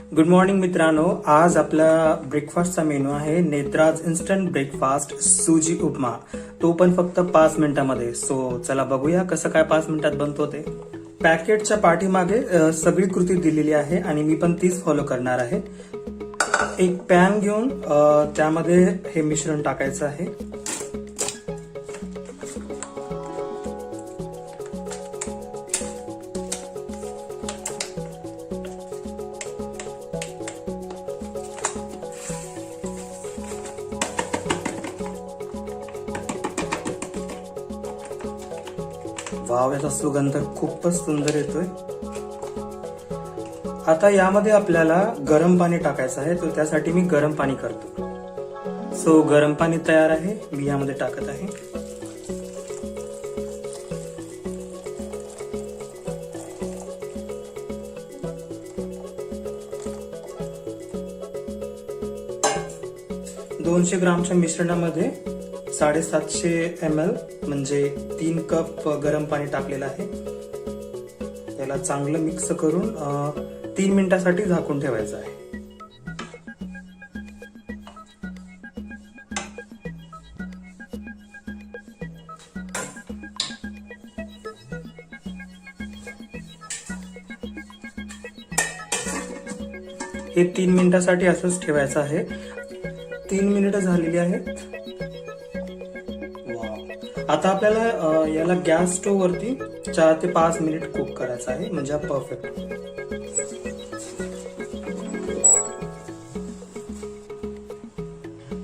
Good morning मित्रांनो, आज आपला ब्रेकफास्टचा मेनू आहे नेत्राज इन्स्टंट ब्रेकफास्ट सुजी उपमा. तो पण फक्त 5 मिनिटांमध्ये. सो चला बघूया कसं काय 5 मिनिटात बनतो ते. पॅकेटच्या पाठीमागे सगळी कृती दिलेली आहे आणि मी पण तीच फॉलो करणार आहे. एक पॅन घेऊन त्यामध्ये हे मिश्रण टाकायचं आहे. वाव, याचा सुगंध खूपच सुंदर येतोय. आता यामध्ये आपल्याला गरम पाणी टाकायचं आहे, तर त्यासाठी मी गरम पाणी करतो. सो गरम पाणी तयार आहे, मी यामध्ये टाकत आहे. $200 ग्रामच्या मिश्रणामध्ये 750 ml म्हणजे 3 कप गरम पाणी टाकलेलं आहे. याला चांगलं मिक्स करून 3 मिनिटांसाठी झाकून ठेवायचं आहे. हे 3 मिनिटांसाठी असंच ठेवायचं आहे. 3 मिनिटं झालेली आहेत. आता आपल्याला याला गॅस स्टोव्ह वरती 4 ते 5 मिनिट कुक करायचं आहे, म्हणजे हा परफेक्ट.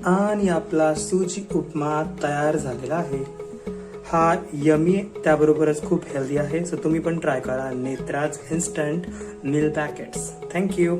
आणि आपला सुजी उपमा तयार झालेला आहे. हा यमी, त्याबरोबरच खूप हेल्दी आहे. सो तुम्ही पण ट्राय करा नेत्राज इन्स्टंट मील पॅकेट्स. थँक्यू.